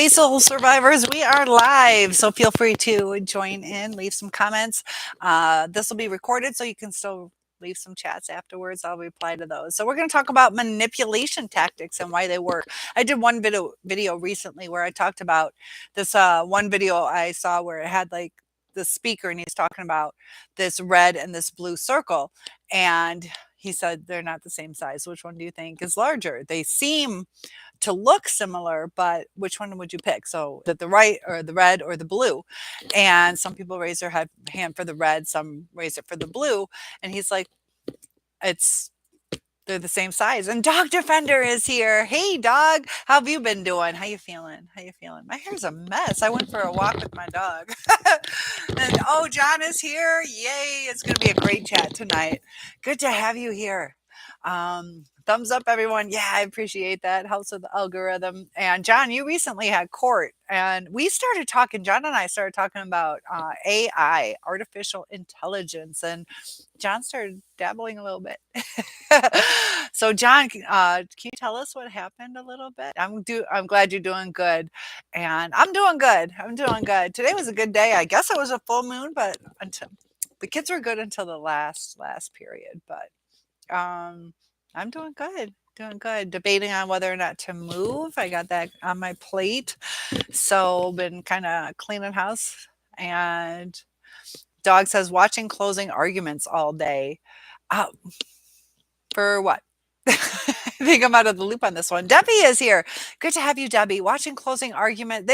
Soul survivors, we are live, so feel free to join in, leave some comments. This will be recorded, so you can still leave some chats afterwards. I'll reply to those. So we're going to talk about manipulation tactics and why they work. I did one video recently where I talked about this one video I saw where it had like the speaker, and he's talking about this red and this blue circle, and he said they're not the same size. Which one do you think is larger? They seem to look similar, but which one would you pick? So that the right or the red or the blue? And some people raise their hand for the red, some raise it for the blue. And he's like, they're the same size. And Dog Defender is here. Hey, dog. How have you been doing? How you feeling? How you feeling? My hair's a mess. I went for a walk with my dog. And oh, John is here. Yay. It's going to be a great chat tonight. Good to have you here. Thumbs up, everyone. Yeah, I appreciate that. Helps with the algorithm. And John, you recently had court, and John and I started talking about AI, artificial intelligence, and John started dabbling a little bit. So John, can you tell us what happened a little bit? I'm glad you're doing good, and I'm doing good. Today was a good day. I guess it was a full moon, but until the kids were good until the last period, but I'm doing good. Debating on whether or not to move. I got that on my plate. So been kind of cleaning house, and dog says watching closing arguments all day. For what? I think I'm out of the loop on this one. Debbie is here. Good to have you, Debbie. Watching closing argument.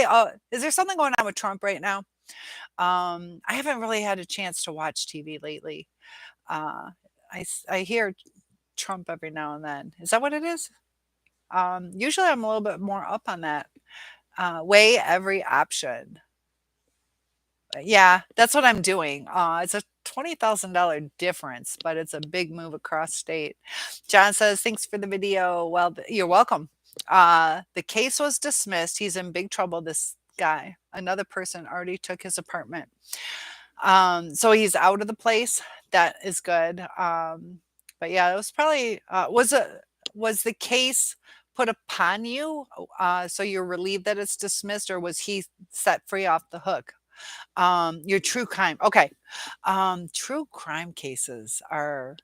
Is there something going on with Trump right now? I haven't really had a chance to watch TV lately. I hear Trump every now and then. Is that what it is? Usually I'm a little bit more up on that. Weigh every option. Yeah, that's what I'm doing. It's a $20,000 difference, but it's a big move across state. John says, thanks for the video. Well, you're welcome. The case was dismissed. He's in big trouble, this guy. Another person already took his apartment. So he's out of the place. That is good. But yeah, it was probably, was the case put upon you? So you're relieved that it's dismissed, or was he set free off the hook? Your true crime. Okay. True crime cases are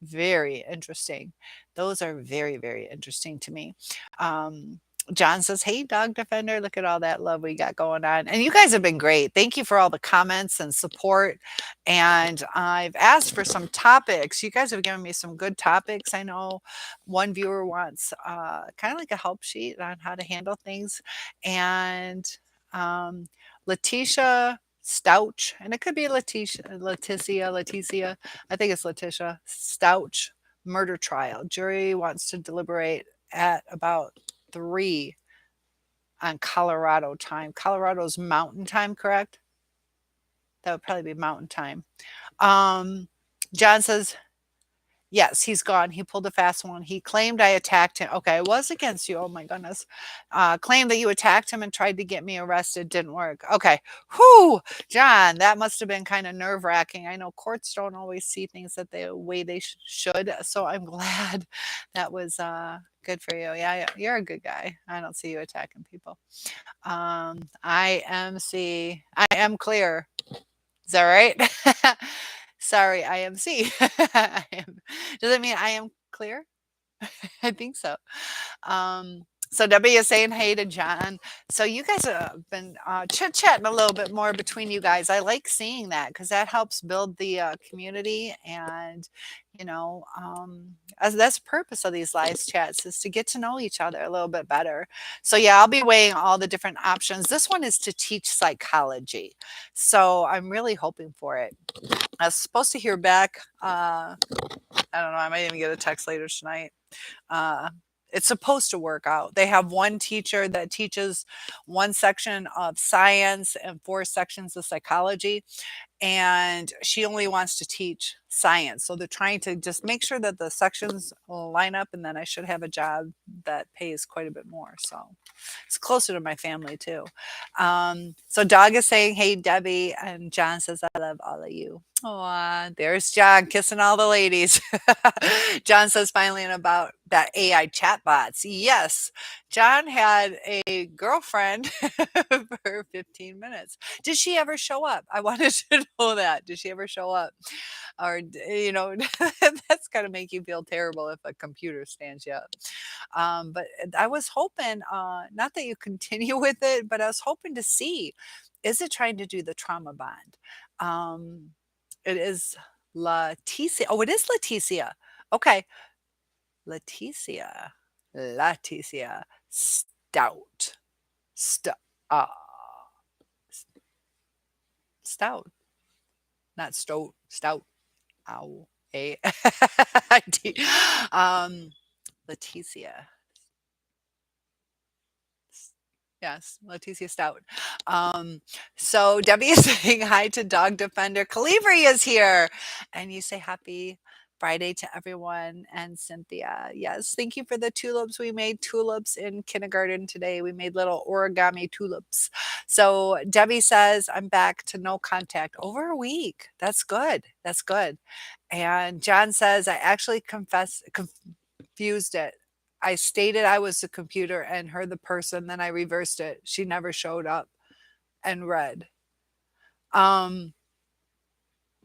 very interesting. Those are very, very interesting to me. John says, hey, Dog Defender, look at all that love we got going on. And you guys have been great. Thank you for all the comments and support. And I've asked for some topics. You guys have given me some good topics. I know one viewer wants kind of like a help sheet on how to handle things. And Letitia Stouch, and it could be Leticia. I think it's Letitia Stouch murder trial. Jury wants to deliberate at about 3 on Colorado time. Colorado's mountain time, correct? That would probably be mountain time. John says, yes, he's gone. He pulled a fast one. He claimed I attacked him. Okay, it was against you. Oh my goodness. Claimed that you attacked him and tried to get me arrested. Didn't work. Okay. Whew, John, that must have been kind of nerve-wracking. I know courts don't always see things that the way they should. So I'm glad that was good for you. Yeah, you're a good guy. I don't see you attacking people. IMC. I am clear. Is that right? Sorry, IMC. Does it mean I am clear? I think so. So Debbie is saying hey to John. So you guys have been chit-chatting a little bit more between you guys. I like seeing that because that helps build the community. And, that's the purpose of these live chats, is to get to know each other a little bit better. So yeah, I'll be weighing all the different options. This one is to teach psychology. So I'm really hoping for it. I was supposed to hear back. I don't know. I might even get a text later tonight. It's supposed to work out. They have one teacher that teaches one section of science and 4 sections of psychology, and she only wants to teach science. So they're trying to just make sure that the sections will line up, and then I should have a job that pays quite a bit more. So it's closer to my family too. So Dog is saying, hey, Debbie, and John says, I love all of you. Aw, there's John kissing all the ladies. John says finally about that AI chatbots. Yes, John had a girlfriend for 15 minutes. Did she ever show up? I wanted to know that. Did she ever show up? Or, that's going to make you feel terrible if a computer stands you up. But I was hoping, not that you continue with it, but I was hoping to see, is it trying to do the trauma bond? Um, it is Leticia. Oh, it is Leticia. Okay. Leticia. Leticia Stout. Stout. Uh, Stout. Not Stout. Stout. Ow. A. D. Leticia. Yes, Leticia Stout. So Debbie is saying hi to Dog Defender. Calibri is here. And you say happy Friday to everyone. And Cynthia, yes, thank you for the tulips. We made tulips in kindergarten today. We made little origami tulips. So Debbie says, I'm back to no contact over a week. That's good. That's good. And John says, I actually confused it. I stated I was the computer and her the person, then I reversed it. She never showed up and read. Um,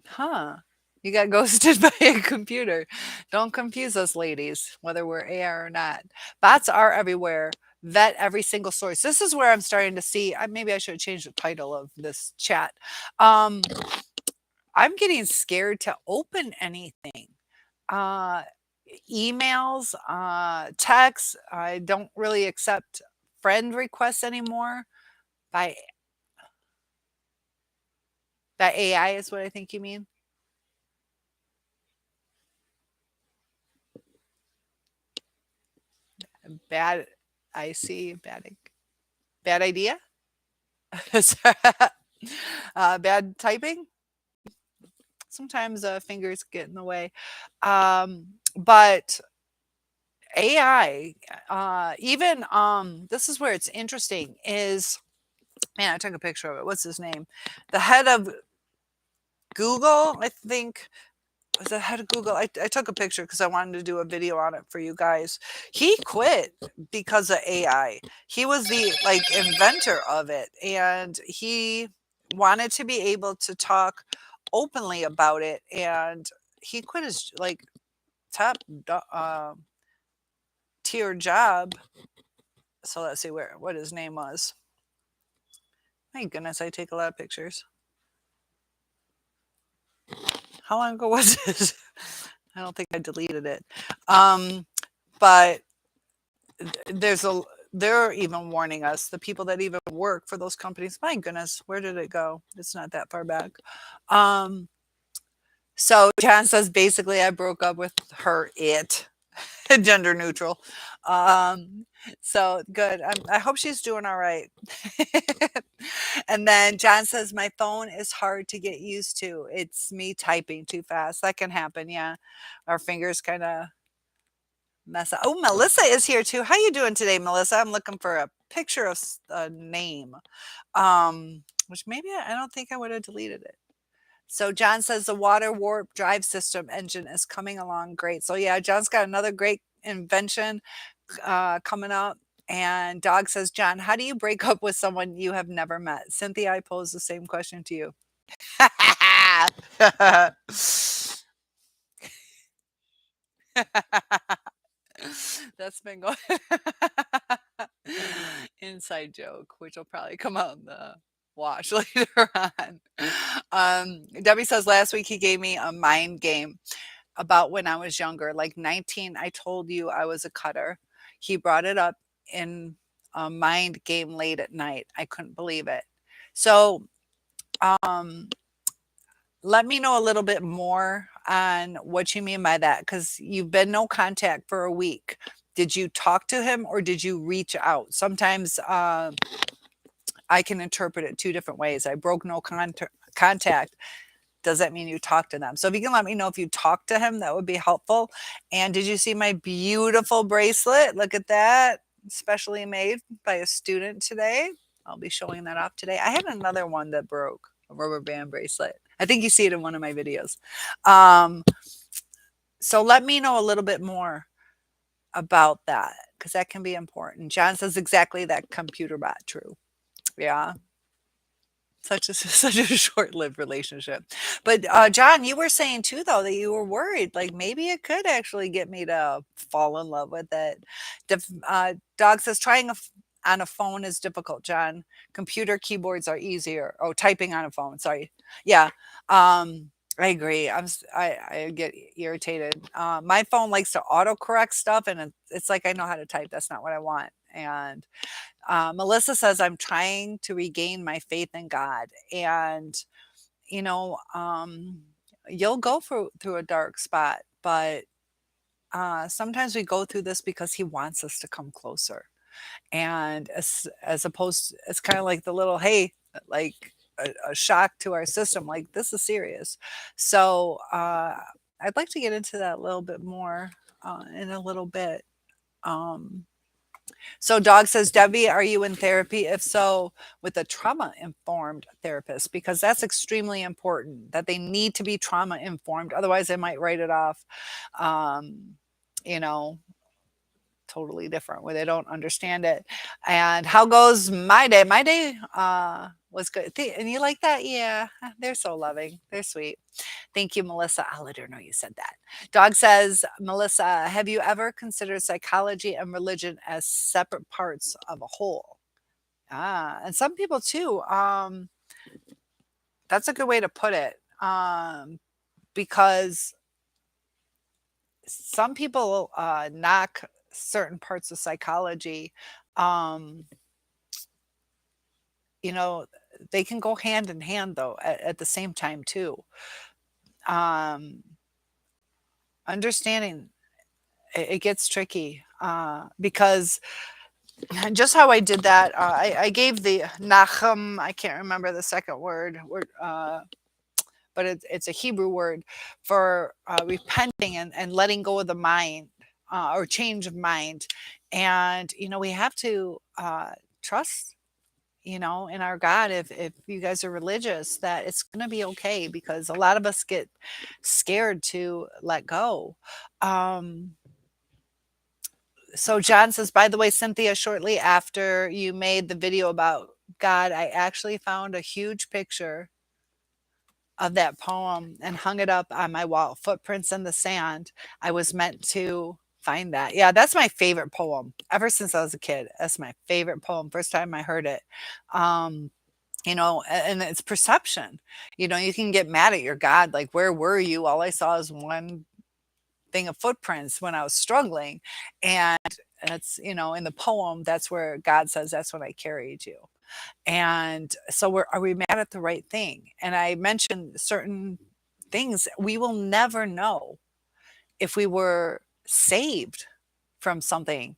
huh. You got ghosted by a computer. Don't confuse us, ladies, whether we're AR or not. Bots are everywhere. Vet every single source. This is where I'm starting to see. Maybe I should change the title of this chat. I'm getting scared to open anything. Uh, Emails, texts. I don't really accept friend requests anymore by AI is what I think you mean. Bad. I see. Bad idea. Bad typing. Sometimes fingers get in the way. But AI, even this is where it's interesting. Is man, I took a picture of it. What's his name? The head of Google, I think, was the head of Google. I took a picture because I wanted to do a video on it for you guys. He quit because of AI. He was the like inventor of it, and he wanted to be able to talk openly about it. And he quit his like top tier job. So let's see what his name was. My goodness, I take a lot of pictures. How long ago was this? I don't think I deleted it. But they're even warning us, the people that even work for those companies. My goodness, where did it go? It's not that far back. So John says basically I broke up with her, gender neutral. So good. I hope she's doing all right. And then John says my phone is hard to get used to. It's me typing too fast. That can happen. Yeah. Our fingers kind of mess up. Oh, Melissa is here too. How you doing today, Melissa? I'm looking for a picture of a name. Which maybe I don't think I would have deleted it. So John says the water warp drive system engine is coming along great. So yeah, John's got another great invention coming up. And Dog says, John, how do you break up with someone you have never met? Cynthia, I pose the same question to you. That's been going inside joke, which will probably come out in the wash later on. Debbie says last week he gave me a mind game about when I was younger, like 19. I told you I was a cutter. He brought it up in a mind game late at night. I couldn't believe it. So, let me know a little bit more on what you mean by that, because you've been no contact for a week. Did you talk to him or did you reach out? Sometimes I can interpret it two different ways. I broke no contact. Does that mean you talked to them? So if you can let me know if you talked to him, that would be helpful. And did you see my beautiful bracelet? Look at that. Specially made by a student today. I'll be showing that off today. I had another one that broke. a rubber band bracelet. I think you see it in one of my videos. Um, so let me know a little bit more about that because that can be important. John says exactly that computer bot. True. Yeah. Such a such a short-lived relationship. But, John, you were saying too, though, that you were worried, like, maybe it could actually get me to fall in love with it. Dog says, "Trying on a phone is difficult, John. Computer keyboards are easier." Oh, typing on a phone, sorry. Yeah, I agree. I get irritated. My phone likes to autocorrect stuff, and it's like I know how to type, that's not what I want, and Melissa says, I'm trying to regain my faith in God. And, you know, you'll go through a dark spot, but sometimes we go through this because He wants us to come closer. And as opposed, it's kind of like the little, hey, like a shock to our system, like this is serious. So I'd like to get into that a little bit more in a little bit. Um, so Dog says, Debbie, are you in therapy? If so, with a trauma informed therapist, because that's extremely important that they need to be trauma informed. Otherwise, they might write it off, um, you know, totally different where they don't understand it. And how goes my day? My day was good. And you like that? Yeah, they're so loving. They're sweet. Thank you, Melissa. I'll let her know you said that. Dog says, Melissa, have you ever considered psychology and religion as separate parts of a whole? Ah, and some people too. That's a good way to put it. Because some people knock certain parts of psychology. Um, you know, they can go hand in hand though at the same time too. Um, understanding it gets tricky because just how I did that, I gave the nachem. I can't remember the second word, but it's a Hebrew word for repenting and letting go of the mind or change of mind. And we have to trust. In our God, if you guys are religious, that it's going to be okay because a lot of us get scared to let go. Um, So John says, by the way, Cynthia, shortly after you made the video about God, I actually found a huge picture of that poem and hung it up on my wall, Footprints in the Sand. I was meant to find that. Yeah, that's my favorite poem ever since I was a kid. That's my favorite poem. First time I heard it. Um, and it's perception. You can get mad at your God, like, where were you? All I saw is one thing of footprints when I was struggling. And that's, in the poem, that's where God says, that's when I carried you. And so are we mad at the right thing? And I mentioned certain things we will never know if we were saved from something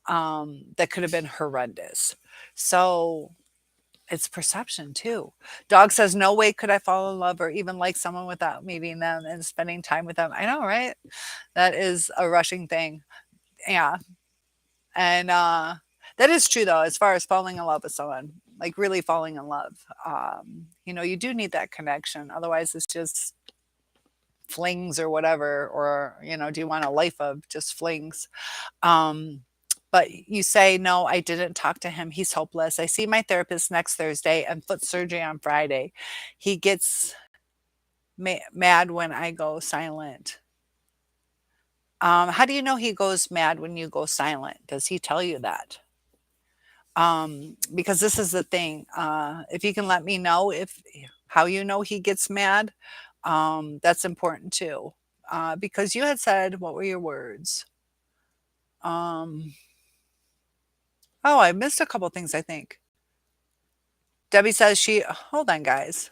that could have been horrendous. So it's perception too. Dog says, no way could I fall in love or even like someone without meeting them and spending time with them. I know, right? That is a rushing thing. Yeah. And that is true though, as far as falling in love with someone, like really falling in love. You do need that connection. Otherwise it's just flings or whatever, or, do you want a life of just flings? Um, but you say, no, I didn't talk to him. He's hopeless. I see my therapist next Thursday and foot surgery on Friday. He gets mad when I go silent. How do you know he goes mad when you go silent? Does he tell you that? Because this is the thing. If you can let me know how you know he gets mad, that's important too. Because you had said, what were your words? Um, oh, I missed a couple things, I think. Debbie says hold on, guys.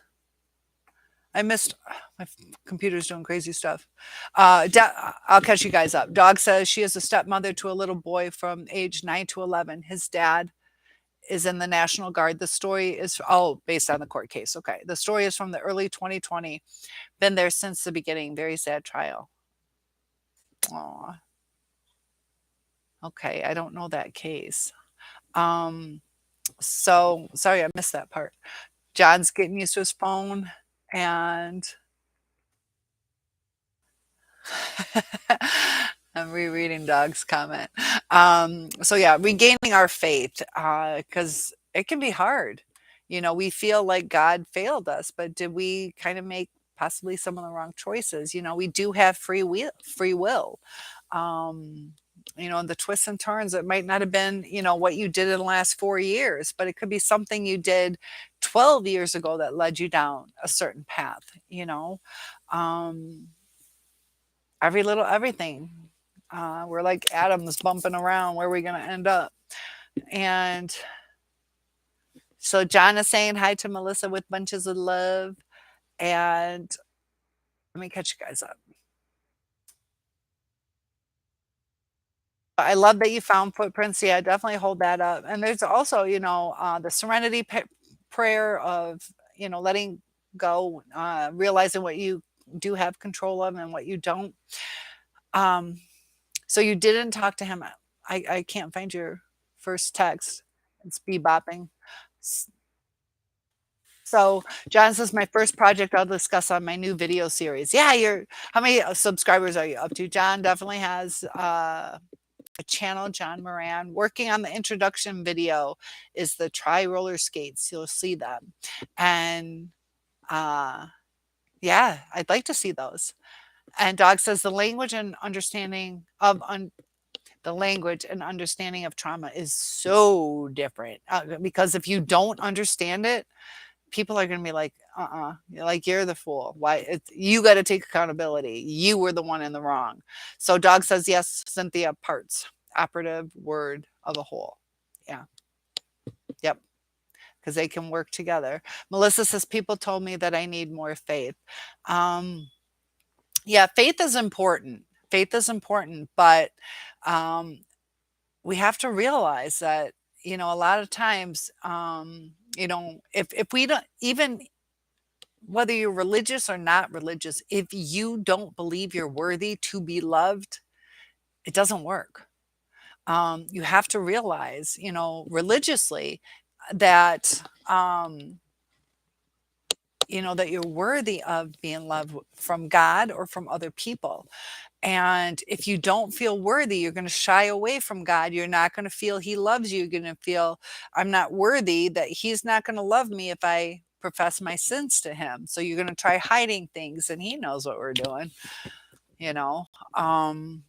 I missed, my computer's doing crazy stuff. I'll catch you guys up. Dog says she is a stepmother to a little boy from age 9 to 11. His dad is in the National Guard. The story is, based on the court case. Okay. The story is from the early 2020. Been there since the beginning. Very sad trial. Oh, okay. I don't know that case. So sorry, I missed that part. John's getting used to his phone, and I'm rereading Dog's comment. So yeah, regaining our faith, because it can be hard. We feel like God failed us, but did we kind of make possibly some of the wrong choices? We do have free will. Um, and the twists and turns, it might not have been, what you did in the last 4 years, but it could be something you did 12 years ago that led you down a certain path. Um, every little everything. We're like atoms bumping around. Where are we going to end up? And so John is saying hi to Melissa with bunches of love. And let me catch you guys up. I love that you found footprints. Yeah, definitely hold that up. And there's also, the serenity prayer of, letting go, realizing what you do have control of and what you don't. Um, So you didn't talk to him. I can't find your first text. It's bebopping. S- So John says my first project I'll discuss on my new video series. Yeah, you're how many subscribers are you up to? John definitely has a channel, John Moran. Working on the introduction video is the tri roller skates. You'll see them. And uh yeah, I'd like to see those. And Dog says the language and understanding of the language and understanding of trauma is so different, because if you don't understand it, people are going to be like, like you're the fool. Why? You got to take accountability. You were the one in the wrong. So Dog says yes, Cynthia, parts, operative word of a whole. Yeah. Yep. Because they can work together. Melissa says people told me that I need more faith. um yeah, faith is important. Faith is important, but um we have to realize that, a lot of times, if we don't, even whether you're religious or not religious, if you don't believe you're worthy to be loved, it doesn't work. You have to realize, religiously, that, that you're worthy of being loved from God or from other people. And if you don't feel worthy, you're going to shy away from God. You're not going to feel He loves you. You're going to feel, I'm not worthy, that He's not going to love me if I profess my sins to Him. So you're going to try hiding things, and He knows what we're doing, you know? Um,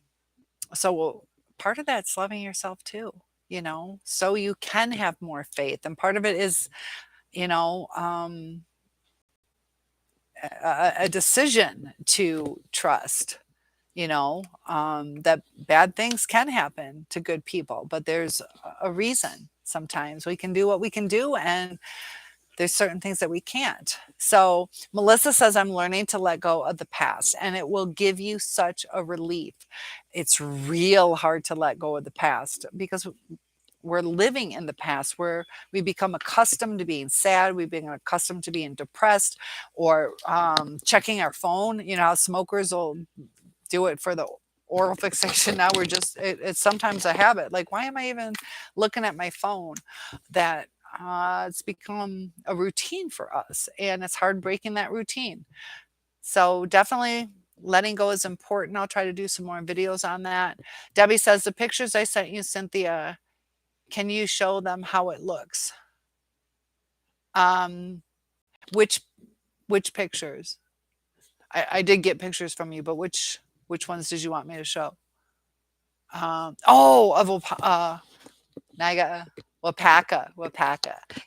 so part of that's loving yourself too, so you can have more faith. And part of it is, you know, um, a decision to trust, that bad things can happen to good people, but there's a reason. Sometimes we can do what we can do, and there's certain things that we can't. So Melissa says, I'm learning to let go of the past, and it will give you such a relief. It's real hard to let go of the past because we're living in the past, where we become accustomed to being sad, we've been accustomed to being depressed, or checking our phone. How smokers will do it for the oral fixation. Now we're just, it's sometimes a habit. Like, why am I even looking at my phone? That it's become a routine for us, and it's hard breaking that routine. So definitely letting go is important. I'll try to do some more videos on that. Debbie says the pictures I sent you, Cynthia, can you show them how it looks? um which which pictures? I did get pictures from you, but which ones did you want me to show? Oh, of Naga, Wapaka.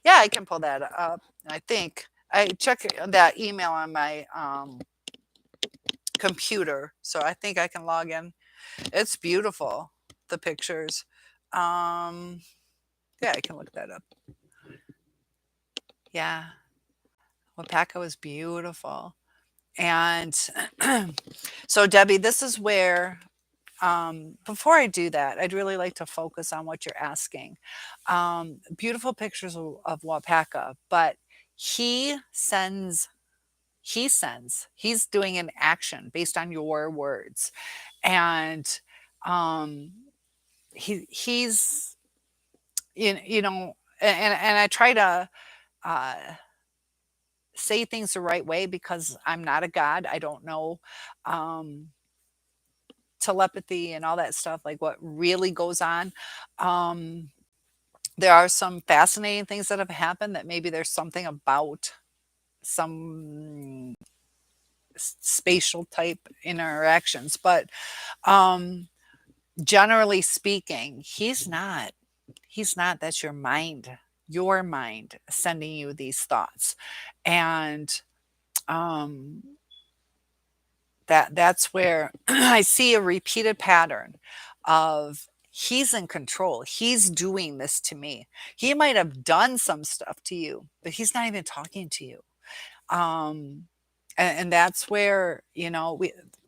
Yeah, I can pull that up. I think I check that email on my computer, so I think I can log in. It's beautiful, the pictures. Um, yeah, I can look that up. Yeah, Wapaka was beautiful. And so, Debbie, this is where, before I do that, I'd really like to focus on what you're asking. Beautiful pictures of Wapaka, but he sends, he's doing an action based on your words. And um, he's, and I try to, uh, say things the right way because I'm not a god. I don't know um, telepathy and all that stuff, like what really goes on. Um, there are some fascinating things that have happened that maybe there's something about some spatial type interactions, but um, generally speaking, he's not. That's your mind sending you these thoughts. And um that's where I see a repeated pattern of he's in control. He's doing this to me. He might have done some stuff to you, but he's not even talking to you. Um and that's where,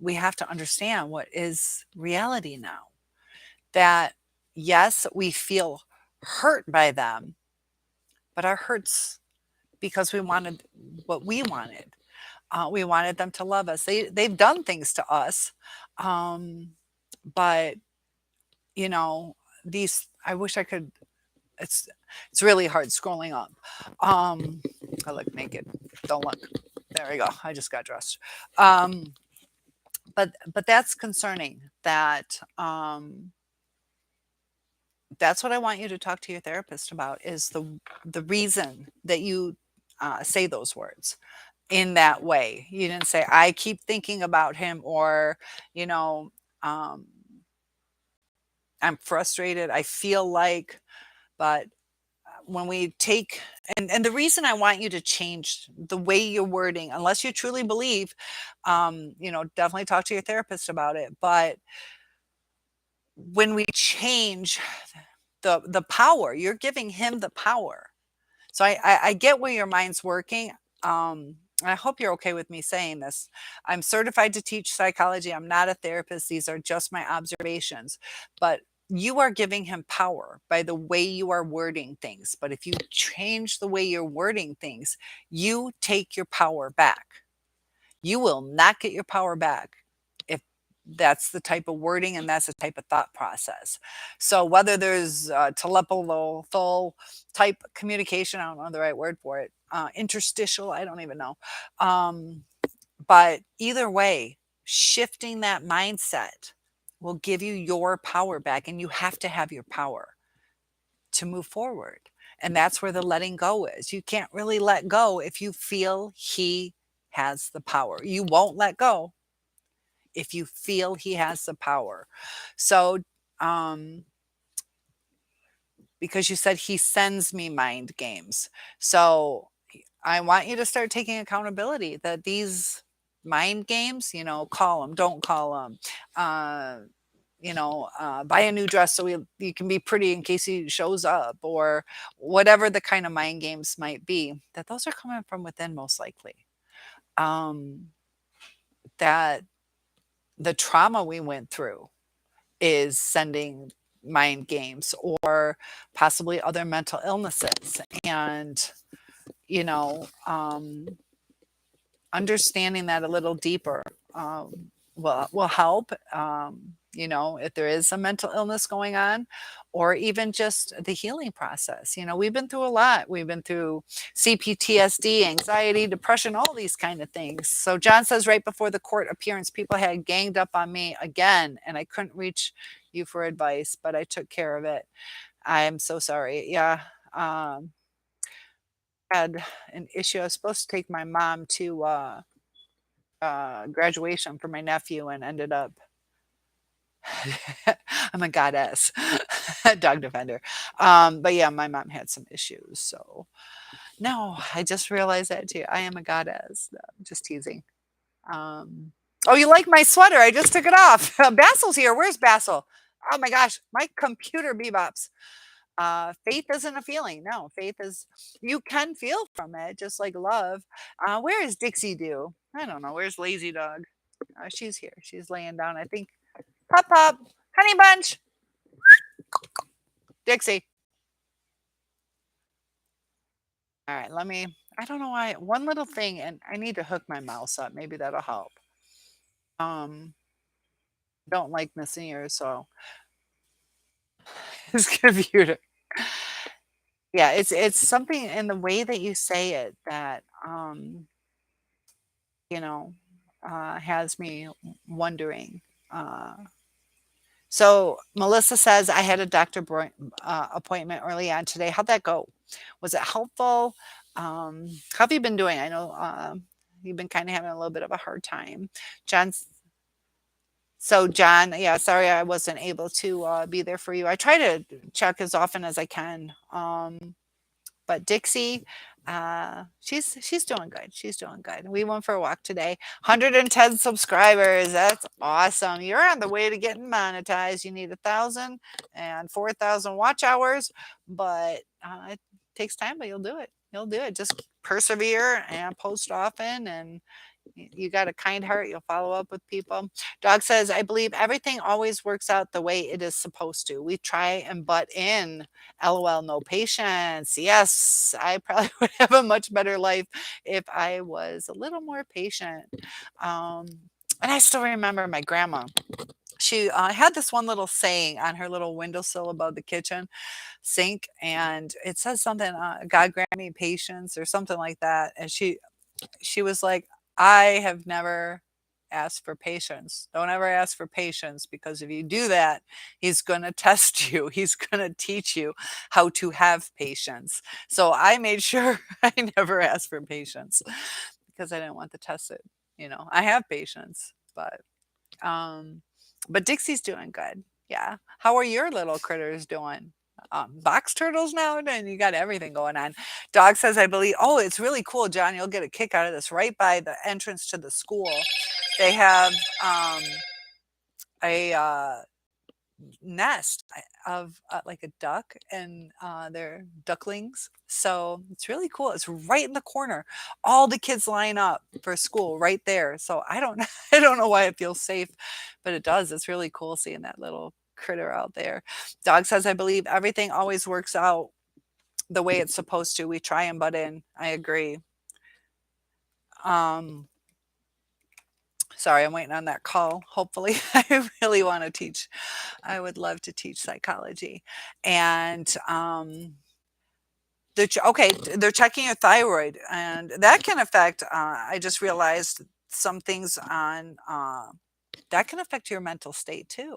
we have to understand what is reality now. That yes, we feel hurt by them, but our hurts because we wanted what we wanted. We wanted them to love us. They've done things to us, um, but you know these. I wish I could. It's it's really hard scrolling up. Um, I look naked. Don't look. There we go. I just got dressed. Um, but that's concerning. That's what I want you to talk to your therapist about is the reason that you say those words in that way. You didn't say, I keep thinking about him, or, you know, um, I'm frustrated. I feel like, but when we take, and the reason I want you to change the way you're wording, unless you truly believe, definitely talk to your therapist about it. But when we change the power, you're giving him the power. So I get where your mind's working. I hope you're okay with me saying this. I'm certified to teach psychology. I'm not a therapist. These are just my observations. But you are giving him power by the way you are wording things. But if you change the way you're wording things, you take your power back. You will not get your power back if that's the type of wording and that's the type of thought process. So whether there's telepathical type communication, I don't know the right word for it, interstitial, I don't even know. Um, but either way, shifting that mindset will give you your power back, and you have to have your power to move forward. And that's where the letting go is. You can't really let go if you feel he has the power. You won't let go if you feel he has the power. So, um, because you said he sends me mind games. So I want you to start taking accountability that these mind games, call them, don't call them, uh, buy a new dress so you can be pretty in case he shows up, or whatever the kind of mind games might be, that those are coming from within most likely. Um, that the trauma we went through is sending mind games, or possibly other mental illnesses. And, you know, um, understanding that a little deeper will help. If there is a mental illness going on, or even just the healing process. We've been through a lot. We've been through CPTSD, anxiety, depression, all these kind of things. So John says, right before the court appearance, people had ganged up on me again, and I couldn't reach you for advice, but I took care of it. I'm so sorry. Yeah. Um, had an issue. I was supposed to take my mom to graduation for my nephew, and ended up I'm a goddess, dog defender. But yeah, my mom had some issues. So no, I just realized that too. I am a goddess. No, I'm just teasing. Oh, you like my sweater? I just took it off. Basil's here. Where's Basil? Oh my gosh, my computer bebops. Faith isn't a feeling. No, faith is, you can feel from it, just like love. Where is Dixie Doo? I don't know. Where's Lazy Dog? She's here. She's laying down. I think. Pop pop, honey bunch, Dixie. All right, I don't know why. One little thing, and I need to hook my mouse up. Maybe that'll help. Um, don't like missing ears, so his computer. Yeah, it's something in the way that you say it that um, you know, has me wondering. Uh, so Melissa says, I had a appointment early on today. How'd that go? Was it helpful? How have you been doing? I know you've been kind of having a little bit of a hard time. John's So John, yeah, sorry I wasn't able to be there for you. I try to check as often as I can. But Dixie, she's doing good. She's doing good. We went for a walk today. 110 subscribers. That's awesome. You're on the way to getting monetized. You need 1,000 and 4,000 watch hours, but it takes time, but you'll do it. You'll do it. Just persevere and post often, and you got a kind heart. You'll follow up with people. Dog says, I believe everything always works out the way it is supposed to. We try and butt in. LOL, no patience. Yes, I probably would have a much better life if I was a little more patient. Um, and I still remember my grandma. She had this one little saying on her little windowsill above the kitchen sink, and it says something, God grant me patience or something like that. And she was like, I have never asked for patience. Don't ever ask for patience, because if you do that, he's going to test you. He's going to teach you how to have patience. So I made sure I never asked for patience because I didn't want to test it. I have patience, um but Dixie's doing good. Yeah. How are your little critters doing? Box turtles now, and you got everything going on. Dog says, I believe, oh, it's really cool, John. You'll get a kick out of this. Right by the entrance to the school, they have a nest of like a duck, and they're ducklings. So it's really cool. It's right in the corner. All the kids line up for school right there. So I don't I don't know why it feels safe, but it does. It's really cool seeing that little critter out there. Dog says, I believe everything always works out the way it's supposed to. We try and butt in. I agree. Um, Sorry, I'm waiting on that call. Hopefully, I really want to teach. I would love to teach psychology. And okay, they're checking your thyroid, and that can affect. I just realized some things on that can affect your mental state too.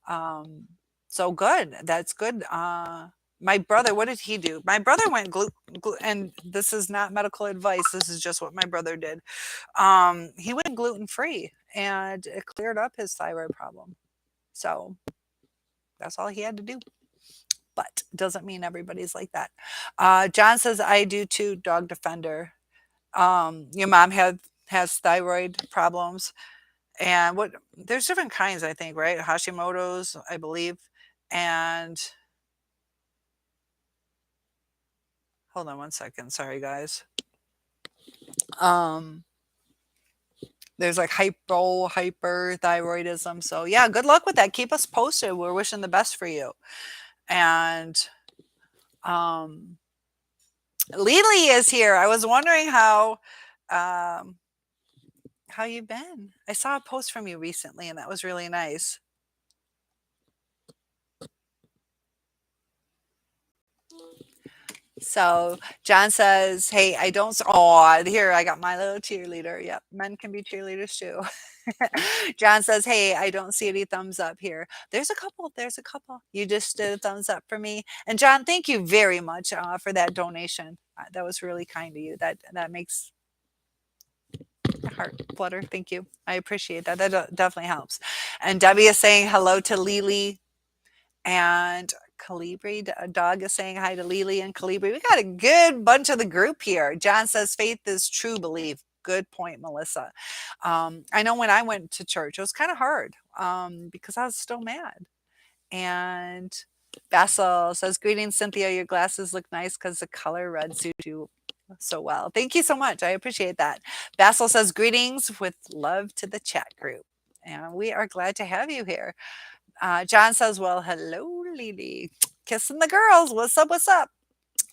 Um, so good. That's good. My brother, what did he do? My brother went and this is not medical advice. This is just what my brother did. He went gluten free, and it cleared up his thyroid problem. So that's all he had to do. But doesn't mean everybody's like that. John says, I do too, dog defender. Your mom has thyroid problems. And there's different kinds, I think, right? Hashimoto's, I believe. And hold on one second. Sorry, guys. Um, there's like hyperthyroidism. So yeah, good luck with that. Keep us posted. We're wishing the best for you. And um Lily is here. I was wondering um how you've been. I saw a post from you recently, and that was really nice. So John says, "Hey, I don't." Oh, here I got my little cheerleader. Yep, men can be cheerleaders too. John says, "Hey, I don't see any thumbs up here. There's a couple. There's a couple. You just did a thumbs up for me." And John, thank you very much for that donation. That was really kind of you. That makes my heart flutter. Thank you. I appreciate that. That definitely helps. And Debbie is saying hello to Lily. And Calibri, a dog, is saying hi to Lily and Calibri. We got a good bunch of the group here. John says faith is true belief. Good point, Melissa. I know when I went to church, it was kind of hard because I was still mad. And Basil says, greetings, Cynthia. Your glasses look nice because the color red suits you so well. Thank you so much. I appreciate that. Basil says, greetings with love to the chat group. And we are glad to have you here. John says, well, hello, Lily. Kissing the girls. What's up? What's up?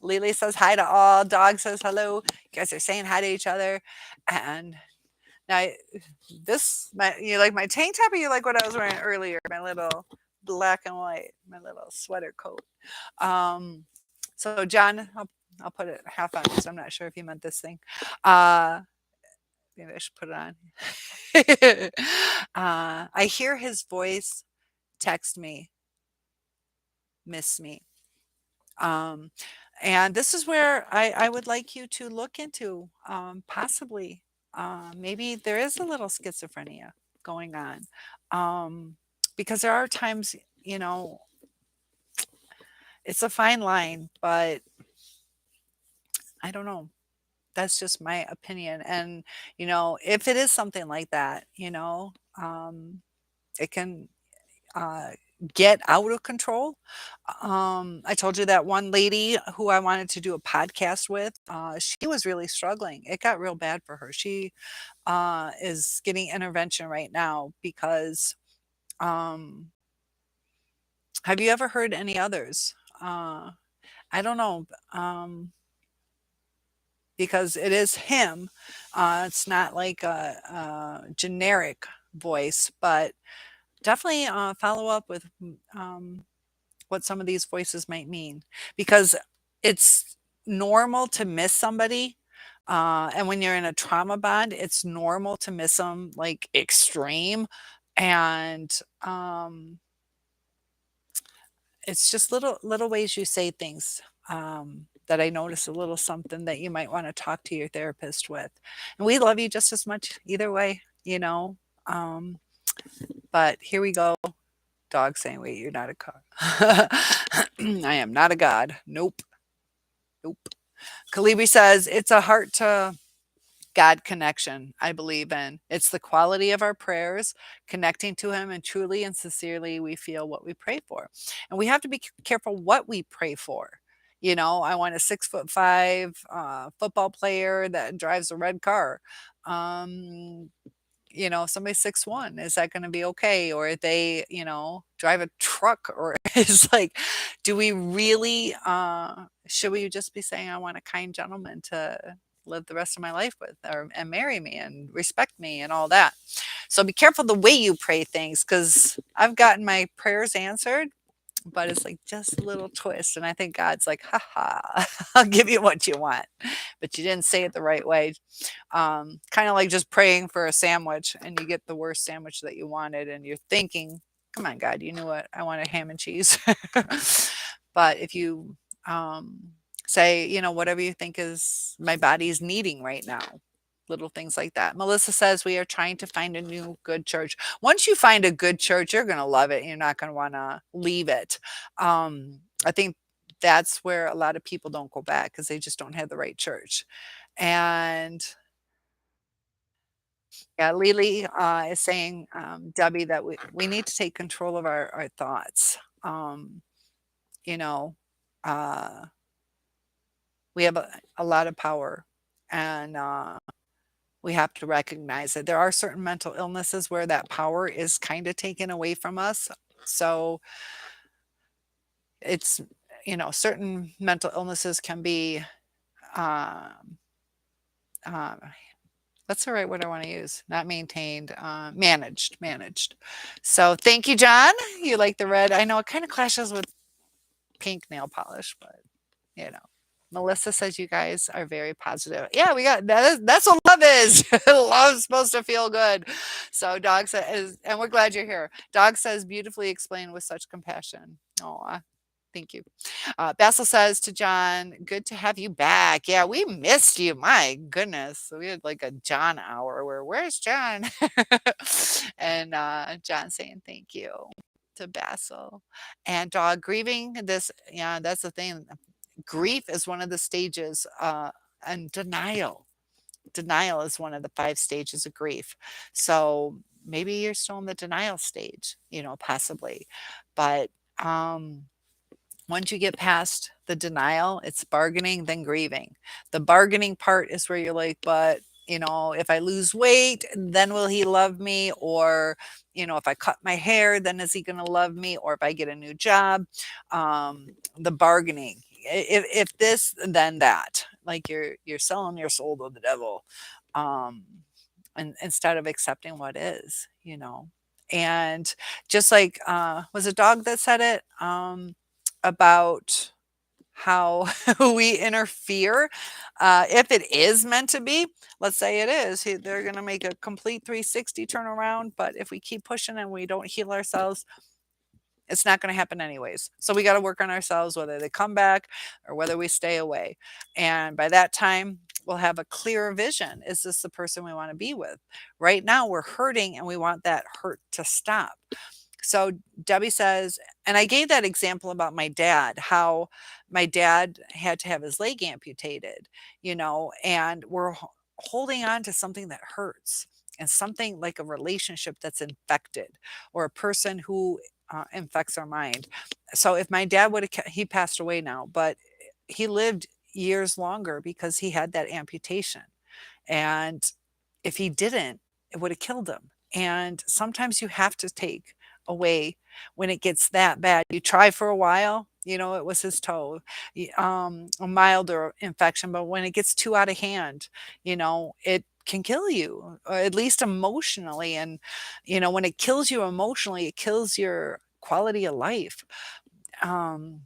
Lily says hi to all. Dog says hello. You guys are saying hi to each other. And now you like my tank top, or you like what I was wearing earlier? My little black and white, my little sweater coat. So John, I'll put it half on because I'm not sure if you meant this thing. Uh, maybe I should put it on. I hear his voice, text me, miss me. Um, and this is where I would like you to look into possibly maybe there is a little schizophrenia going on. Because there are times, you know, it's a fine line, but I don't know. That's just my opinion. And, you know, if it is something like that, you know, it can uh, get out of control. I told you that one lady who I wanted to do a podcast with, she was really struggling. It got real bad for her. She is getting intervention right now because um, have you ever heard any others? I don't know. Because it is him. It's not like a generic voice, but definitely follow up with what some of these voices might mean because it's normal to miss somebody. And when you're in a trauma bond, it's normal to miss them like extreme. And it's just little ways you say things that I notice a little something that you might want to talk to your therapist with. And we love you just as much either way, you know. Um, but here we go. Dog saying, "Wait, you're not a god." I am not a god. Nope, nope. Kalibi says it's a heart to God connection, I believe in. It's the quality of our prayers, connecting to Him, and truly and sincerely we feel what we pray for. And we have to be careful what we pray for. You know, I want a 6'5" football player that drives a red car. Um, you know, somebody 6'1", is that going to be okay? Or if they, you know, drive a truck, or it's like, do we really, should we just be saying, I want a kind gentleman to live the rest of my life with or and marry me and respect me and all that. So be careful the way you pray things because I've gotten my prayers answered, but it's like just a little twist. And I think God's like, ha ha, I'll give you what you want, but you didn't say it the right way. Kind of like just praying for a sandwich and you get the worst sandwich that you wanted and you're thinking, come on, God, you knew what I wanted, ham and cheese. But if you say, you know, whatever you think is my body's needing right now, little things like that. Melissa says we are trying to find a new good church. Once you find a good church, you're going to love it. And you're not going to want to leave it. I think that's where a lot of people don't go back because they just don't have the right church. And yeah, Lily is saying, Debbie, that we need to take control of our thoughts. You know, uh, we have a lot of power and we have to recognize it. There are certain mental illnesses where that power is kind of taken away from us. So it's, you know, certain mental illnesses can be, um, uh, what's the right word I want to use? Not maintained, managed. So thank you, John. You like the red. I know it kind of clashes with pink nail polish, but you know. Melissa says you guys are very positive. Yeah, we got that's what love is. Love's supposed to feel good. So dog says, and we're glad you're here. Dog says beautifully explained with such compassion. Oh, thank you. Basil says to John, good to have you back. Yeah, we missed you. My goodness. So we had like a John hour where where's John? And John saying thank you to Basil. And dog grieving this, yeah, that's the thing. Grief is one of the stages, and denial is one of the 5 stages of grief. So maybe you're still in the denial stage, you know, possibly. But once you get past the denial, it's bargaining, then grieving. The bargaining part is where you're like, but you know, if I lose weight, then will he love me? Or, you know, if I cut my hair, then is he going to love me? Or if I get a new job, the bargaining. If this, then that. Like you're selling your soul to the devil, um, and instead of accepting what is, you know. And just like was a dog that said it about how we interfere. If it is meant to be, let's say it is, they're going to make a complete 360 turnaround. But if we keep pushing and we don't heal ourselves, it's not going to happen anyways. So we got to work on ourselves, whether they come back or whether we stay away. And by that time, we'll have a clearer vision. Is this the person we want to be with? Right now, we're hurting and we want that hurt to stop. So Debbie says, and I gave that example about my dad, how my dad had to have his leg amputated, and we're holding on to something that hurts and something like a relationship that's infected or a person who infects our mind. So if my dad would have, he passed away now, but he lived years longer because he had that amputation. And if he didn't, it would have killed him. And sometimes you have to take away when it gets that bad. You try for a while, it was his toe, a milder infection, but when it gets too out of hand, it can kill you, or at least emotionally. And, when it kills you emotionally, it kills your quality of life. Um,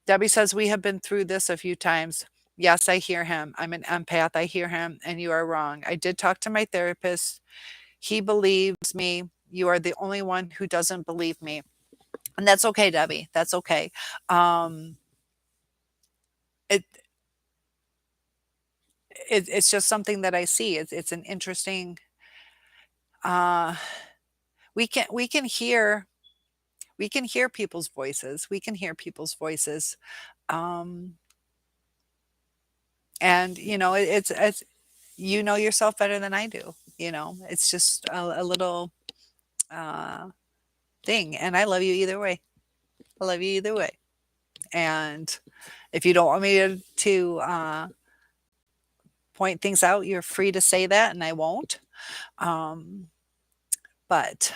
Debbie says, we have been through this a few times. Yes, I hear him. I'm an empath. I hear him, and you are wrong. I did talk to my therapist. He believes me. You are the only one who doesn't believe me. And that's okay, Debbie. That's okay. Um, it, it's just something that I see. It's an interesting. Uh, we can hear people's voices. We can hear people's voices. Um, and it's yourself better than I do. It's just a little uh, thing, and I love you either way. I love you either way. And if you don't want me to point things out, you're free to say that, and I won't. Um, but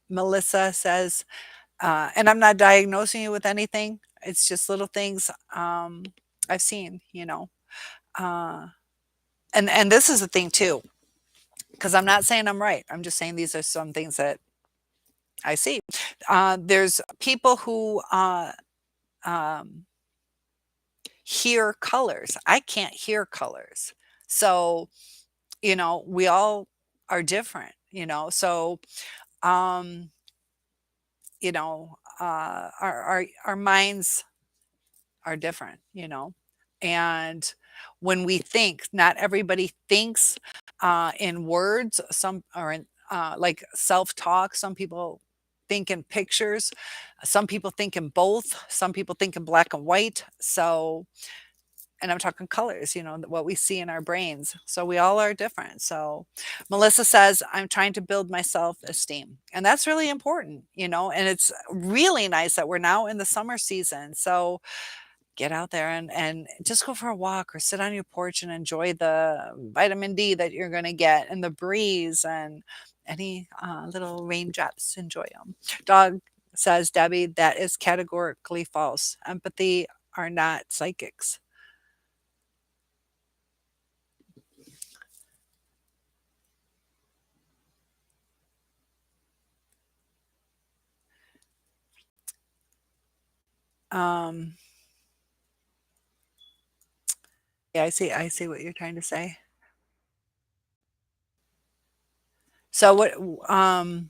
Melissa says, and I'm not diagnosing you with anything. It's just little things I've seen. Uh, and this is the thing too, because I'm not saying I'm right. I'm just saying these are some things that I see. There's people who um, hear colors. I can't hear colors. So, we all are different, So, um, our minds are different, And when we think, not everybody thinks in words, some are in like self-talk. Some people think in pictures. Some people think in both. Some people think in black and white. So, and I'm talking colors, what we see in our brains. So we all are different. So Melissa says, I'm trying to build my self esteem. And that's really important, and it's really nice that we're now in the summer season. So get out there and just go for a walk or sit on your porch and enjoy the vitamin D that you're going to get and the breeze and any little raindrops. Enjoy them. Dog says, Debbie, that is categorically false. Empathy are not psychics. Um, yeah, I see what you're trying to say. So what, hold on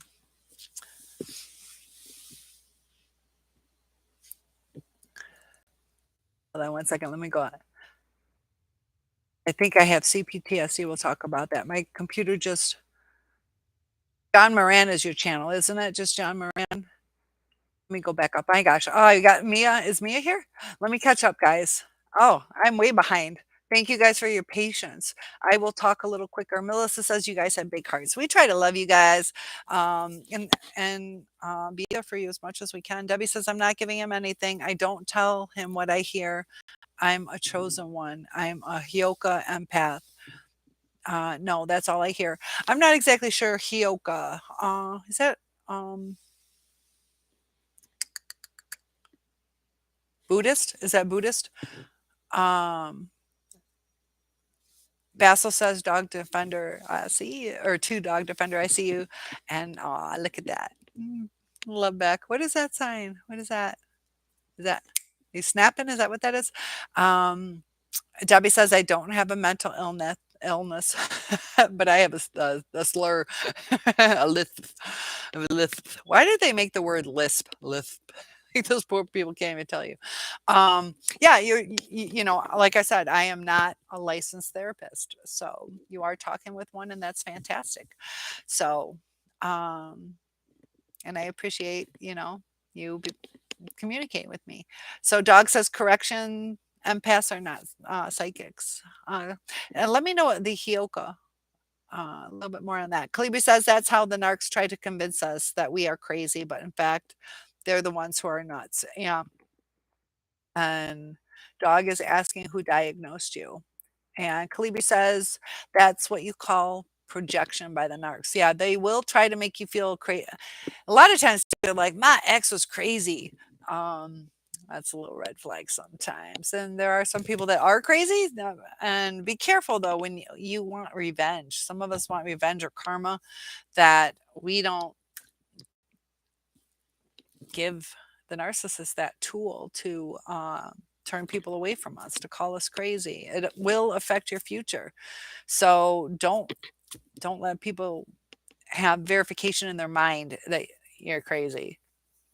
one second, let me go on. I think I have CPTSD, we'll talk about that. My computer just John Moran is your channel, isn't it? Just John Moran? Let me go back up. My gosh. Oh, you got Mia. Is Mia here? Let me catch up, guys. Oh, I'm way behind. Thank you guys for your patience. I will talk a little quicker. Melissa says you guys have big hearts. We try to love you guys and be there for you as much as we can. Debbie says I'm not giving him anything. I don't tell him what I hear. I'm a chosen one. I'm a Hyoka empath. No, that's all I hear. I'm not exactly sure Hyoka. Is that Buddhist? Is that Buddhist? Um, Basil says dog defender. I see you, or two dog defender. I see you, and look at that. Love back. What is that sign? What is that? Is that He's snapping. Is that what that is? Um, Debbie says, I don't have a mental illness, but I have a slur, a lisp, a lisp. Why did they make the word lisp? Lisp. Like those poor people can't even tell you. Yeah, like I said, I am not a licensed therapist, so you are talking with one, and that's fantastic. So, um, and I appreciate, you communicate with me. So dog says correction, empaths are not psychics. And let me know what the Hioka. A little bit more on that. Kalibi says that's how the narcs try to convince us that we are crazy, but in fact, they're the ones who are nuts. Yeah. And dog is asking who diagnosed you. And Kalibi says that's what you call projection by the narcs. Yeah, they will try to make you feel crazy. A lot of times they're like, my ex was crazy. Um, that's a little red flag sometimes. And there are some people that are crazy. And be careful though when you want revenge. Some of us want revenge or karma that we don't give the narcissist that tool to turn people away from us, to call us crazy. It will affect your future. So don't let people have verification in their mind that you're crazy,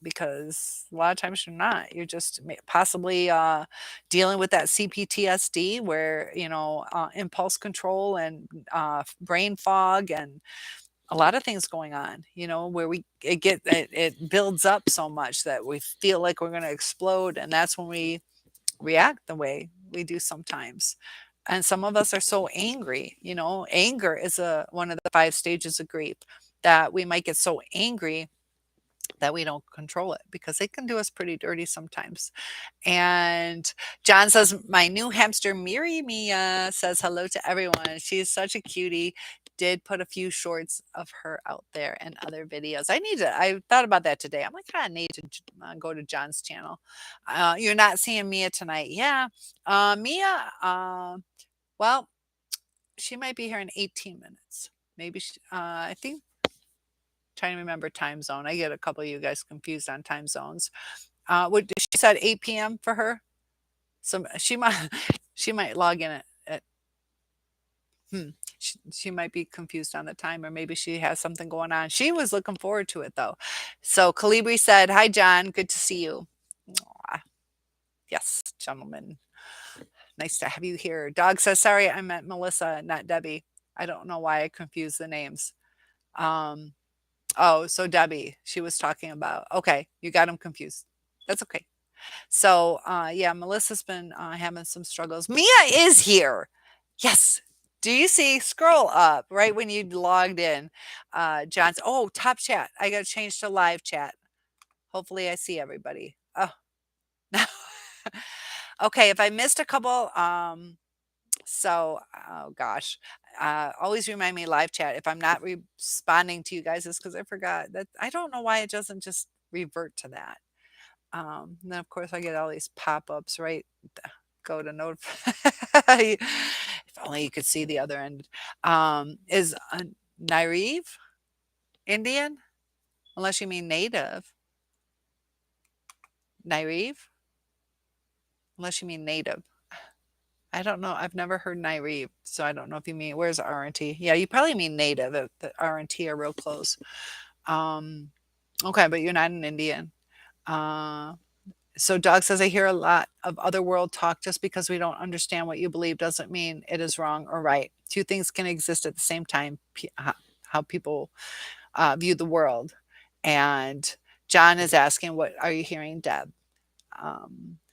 because a lot of times you're not. You're just possibly dealing with that CPTSD where, impulse control and brain fog and a lot of things going on, where it builds up so much that we feel like we're going to explode. And that's when we react the way we do sometimes. And some of us are so angry. Anger is one of the 5 stages of grief, that we might get so angry that we don't control it, because it can do us pretty dirty sometimes. And John says, my new hamster Miri Mia says hello to everyone. She's such a cutie. Did put a few shorts of her out there and other videos. I thought about that today. I'm like, I need to go to John's channel. You're not seeing Mia tonight. Yeah. Mia, well, she might be here in 18 minutes. Maybe, I think, trying to remember time zone. I get a couple of you guys confused on time zones. What she said, 8 p.m. for her. So she might she might log in at she might be confused on the time, or maybe she has something going on. She was looking forward to it though. So Calibri said, "Hi John, good to see you." Aw, yes, gentlemen, nice to have you here. Dog says, "Sorry, I meant Melissa, not Debbie. I don't know why I confused the names." Um, oh, so Debbie, she was talking about. Okay, you got them confused. That's okay. So, yeah, Melissa's been having some struggles. Mia is here. Yes. Do you see? Scroll up right when you logged in. John's. Oh, top chat. I got to change to live chat. Hopefully, I see everybody. Oh, okay. If I missed a couple, oh gosh, always remind me live chat. If I'm not responding to you guys, it's because I forgot that. I don't know why it doesn't just revert to that. And then of course I get all these pop-ups, right? Go to notify. If only you could see the other end. Is naive Indian? Unless you mean native. Naive? Unless you mean native. I don't know. I've never heard naive, so I don't know if you mean, where's R&T? Yeah, you probably mean native. The R&T are real close. Okay, but you're not an Indian. So Dog says, I hear a lot of other world talk. Just because we don't understand what you believe doesn't mean it is wrong or right. Two things can exist at the same time, how people view the world. And John is asking, what are you hearing, Deb?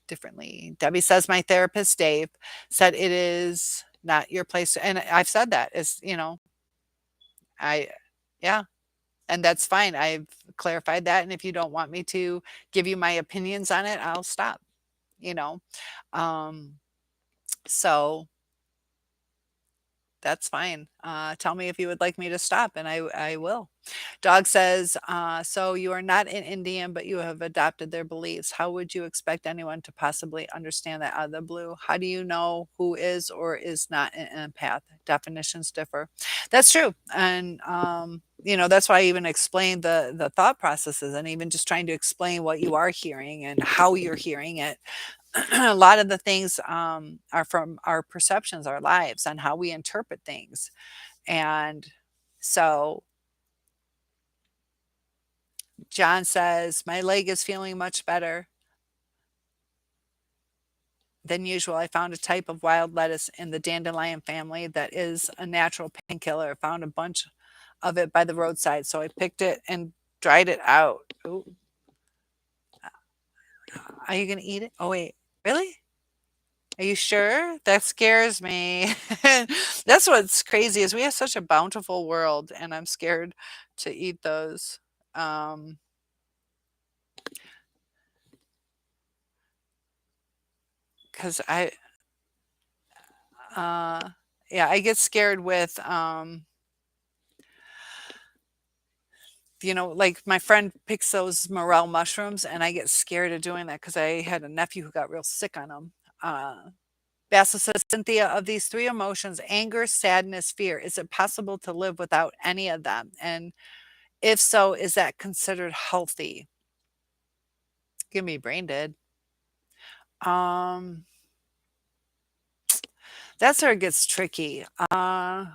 Differently. Debbie says, my therapist, Dave, said it is not your place. And I've said that is, I, yeah, and that's fine. I've clarified that. And if you don't want me to give you my opinions on it, I'll stop, you know. Um, so that's fine. Tell me if you would like me to stop, and I will. Dog says, so you are not an Indian, but you have adopted their beliefs. How would you expect anyone to possibly understand that out of the blue? How do you know who is or is not an empath? Definitions differ. That's true. And, that's why I even explained the thought processes, and even just trying to explain what you are hearing and how you're hearing it. a lot of the things are from our perceptions, our lives, on how we interpret things. And so John says, my leg is feeling much better than usual. I found a type of wild lettuce in the dandelion family that is a natural painkiller. I found a bunch of it by the roadside, so I picked it and dried it out. Ooh, are you gonna eat it? Oh wait, really? Are you sure? That scares me. That's what's crazy is we have such a bountiful world, and I'm scared to eat those. Um, because uh, yeah, I get scared with, like my friend picks those morel mushrooms, and I get scared of doing that because I had a nephew who got real sick on them. Bassel says, Cynthia, of these three emotions, anger, sadness, fear, is it possible to live without any of them? And if so, is that considered healthy? Give me brain dead. Um, that's where it gets tricky. Let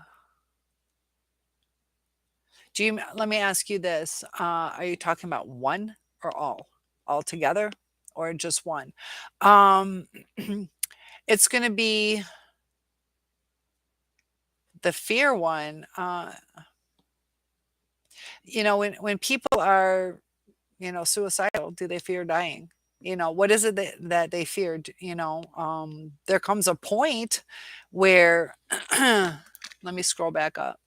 me ask you this. Are you talking about one or all together, or just one? Um, it's going to be the fear one. When people are, suicidal, do they fear dying? What is it that they feared? There comes a point where, let me scroll back up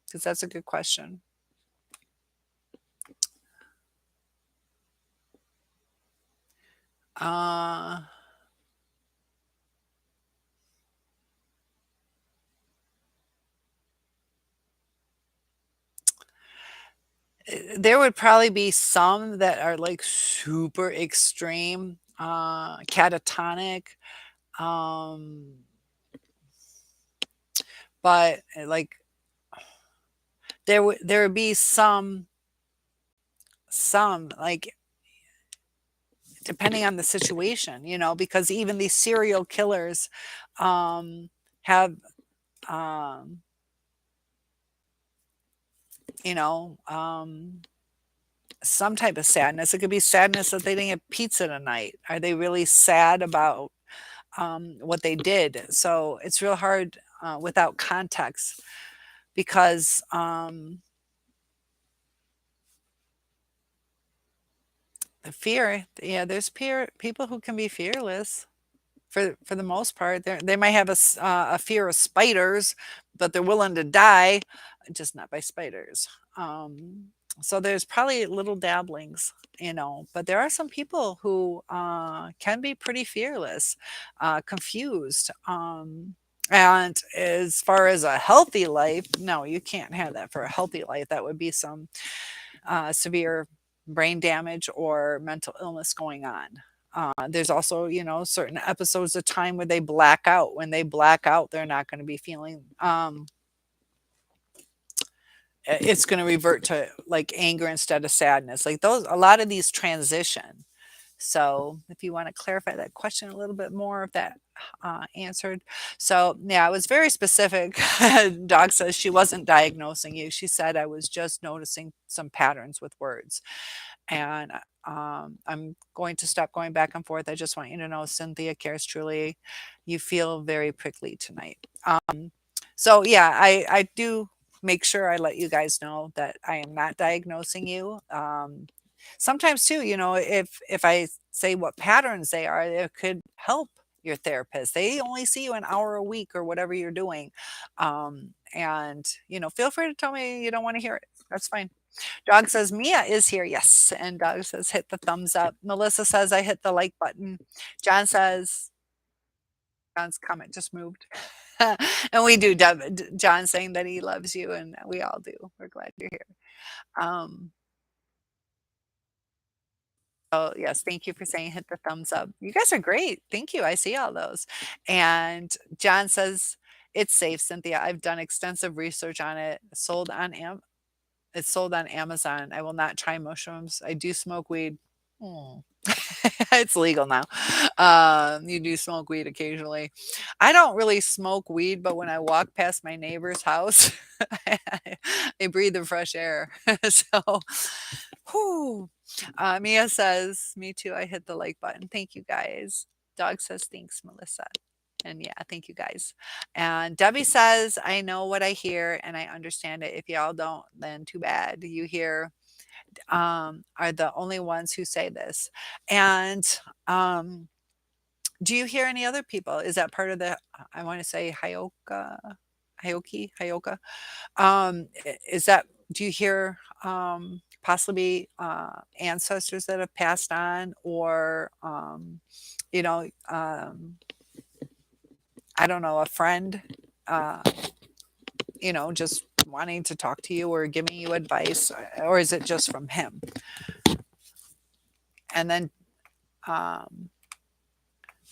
because that's a good question. Uh, there would probably be some that are like super extreme, catatonic, um, but like there would be some like depending on the situation, because even these serial killers have um, you know um, some type of sadness. It could be sadness that they didn't get pizza tonight. Are they really sad about what they did? So it's real hard without context because the fear, yeah, there's people who can be fearless for the most part. They might have a fear of spiders, but they're willing to die, just not by spiders. So there's probably little dabblings, but there are some people who can be pretty fearless, confused. And as far as a healthy life, no, you can't have that for a healthy life. That would be some severe brain damage or mental illness going on. There's also, certain episodes of time where they black out. When they black out, they're not going to be feeling, it's going to revert to like anger instead of sadness. Like a lot of these transition. So if you want to clarify that question a little bit more, if that answered. So yeah, it was very specific. Dog says she wasn't diagnosing you. She said I was just noticing some patterns with words. And I'm going to stop going back and forth. I just want you to know Cynthia cares truly. You feel very prickly tonight. So yeah, I do make sure I let you guys know that I am not diagnosing you. Sometimes too, if I say what patterns they are, it could help your therapist. They only see you an hour a week or whatever you're doing. And feel free to tell me you don't want to hear it. That's fine. Dog says Mia is here. Yes. And Dog says hit the thumbs up. Melissa says I hit the like button. John says John's comment just moved. And we do. John saying that he loves you, and we all do. We're glad you're here. Um, oh, yes. Thank you for saying hit the thumbs up. You guys are great. Thank you. I see all those. And John says it's safe, Cynthia. I've done extensive research on it. It's sold on Amazon. I will not try mushrooms. I do smoke weed. Oh. It's legal now. You do smoke weed occasionally. I don't really smoke weed, but when I walk past my neighbor's house, I, I breathe the fresh air. So, whew. Mia says, "Me too. I hit the like button. Thank you guys." Dog says, "Thanks, Melissa." And yeah, thank you guys. And Debbie says, "I know what I hear and I understand it. If y'all don't, then too bad. You hear are the only ones who say this." And um, do you hear any other people? Is that part of the, I want to say Hioka? Is that, do you hear possibly ancestors that have passed on or, you know, I don't know, a friend, uh, just wanting to talk to you or giving you advice, or is it just from him? And then um,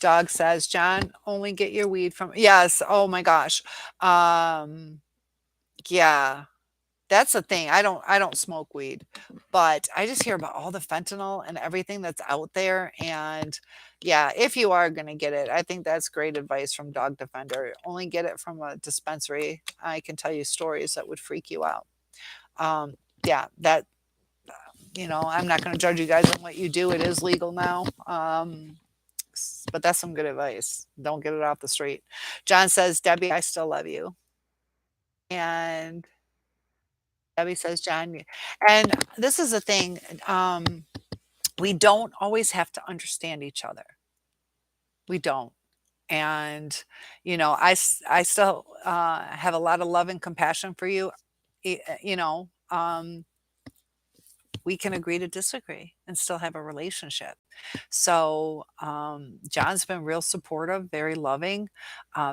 Dog says, "John, only get your weed from." Yes. Oh my gosh. Um, yeah, that's the thing. I don't smoke weed, but I just hear about all the fentanyl and everything that's out there. And yeah, if you are gonna get it, I think that's great advice from Dog Defender. Only get it from a dispensary. I can tell you stories that would freak you out. Um, yeah, that I'm not gonna judge you guys on what you do. It is legal now. But that's some good advice. Don't get it off the street. John says, "Debbie, I still love you." And Debbie says, "John," and this is the thing. We don't always have to understand each other. We don't. And, I still have a lot of love and compassion for you. You know, we can agree to disagree and still have a relationship. So, John's been real supportive, very loving,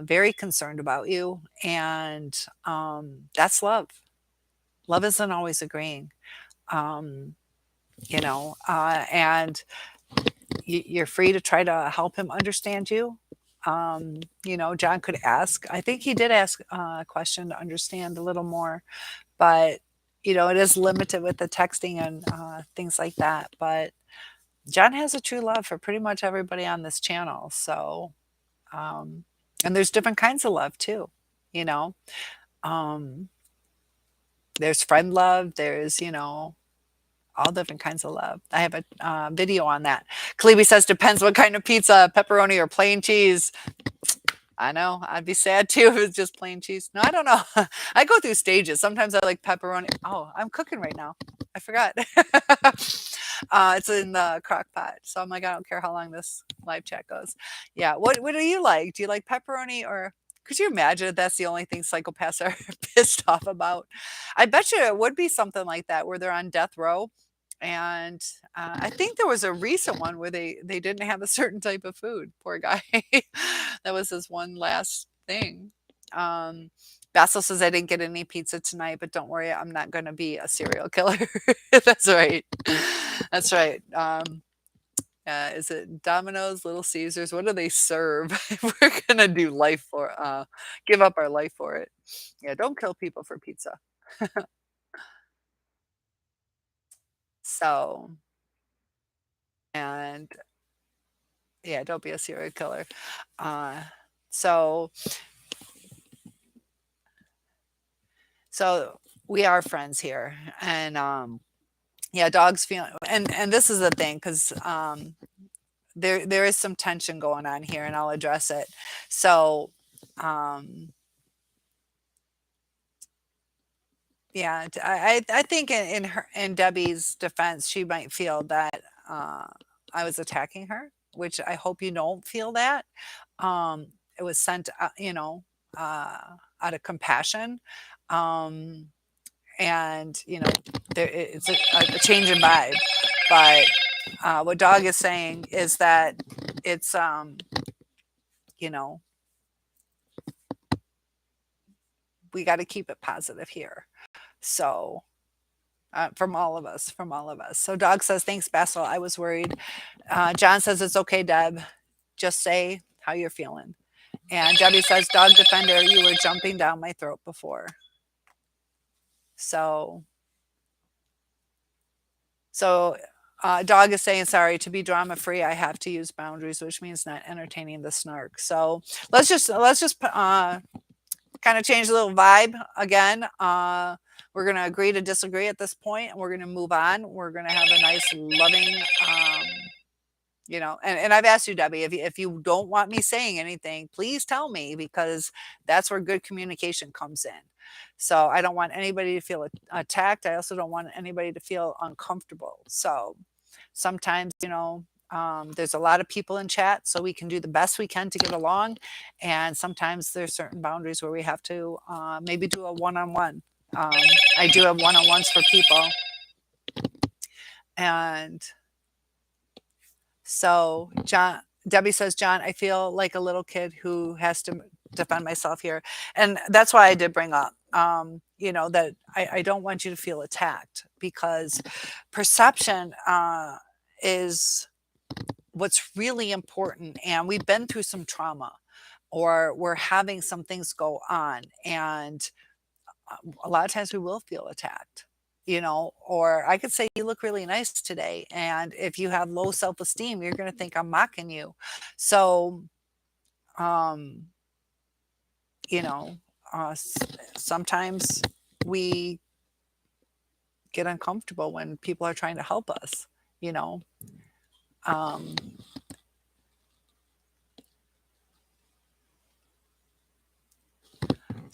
very concerned about you. And that's love. Love isn't always agreeing, um, and you're free to try to help him understand you. John could ask. I think he did ask a question to understand a little more, but it is limited with the texting and things like that. But John has a true love for pretty much everybody on this channel. So, um, and there's different kinds of love too. You know, um, there's friend love. There's all different kinds of love. I have a video on that. Kalibi says depends what kind of pizza, pepperoni or plain cheese. I know. I'd be sad too if it's just plain cheese. No, I don't know. I go through stages. Sometimes I like pepperoni. Oh, I'm cooking right now. I forgot. It's in the crock pot. So I'm like, I don't care how long this live chat goes. Yeah. What do you like? Do you like pepperoni or could you imagine if that's the only thing psychopaths are pissed off about? I bet you it would be something like that where they're on death row. And I think there was a recent one where they didn't have a certain type of food. Poor guy. That was his one last thing. Um, Basil says I didn't get any pizza tonight, but don't worry, I'm not going to be a serial killer. That's right. That's right. Is it Domino's, Little Caesars? What do they serve? We're gonna do life for give up our life for it. Yeah, don't kill people for pizza. So, and yeah, don't be a serial killer. Uh, so, so we are friends here, and yeah, dogs feel, and this is the thing because there is some tension going on here, and I'll address it. So, yeah, I think in Debbie's defense, she might feel that I was attacking her, which I hope you don't feel that. It was sent, uh, out of compassion, um, and it's a change in vibe. But what Dog is saying is that it's you know we got to keep it positive here. So from all of us. So Dog says, "Thanks, Basil. I was worried." John says, "It's okay, Deb. Just say how you're feeling." And Debbie says, "Dog Defender, you were jumping down my throat before." So, so Dog is saying, sorry, to be drama free, I have to use boundaries, which means not entertaining the snark. So let's just kind of change the little vibe again. We're going to agree to disagree at this point, and we're going to move on. We're going to have a nice, loving, and I've asked you, Debbie, if you don't want me saying anything, please tell me, because that's where good communication comes in. So I don't want anybody to feel attacked. I also don't want anybody to feel uncomfortable. So sometimes, there's a lot of people in chat, so we can do the best we can to get along. And sometimes there's certain boundaries where we have to maybe do a one-on-one. I do have one-on-ones for people. And so Debbie says, John, I feel like a little kid who has to defend myself here. And that's why I did bring up, that I don't want you to feel attacked, because perception is what's really important. And we've been through some trauma, or we're having some things go on. And a lot of times we will feel attacked, or I could say, you look really nice today. And if you have low self-esteem, you're going to think I'm mocking you. So, you know, sometimes we get uncomfortable when people are trying to help us, you know.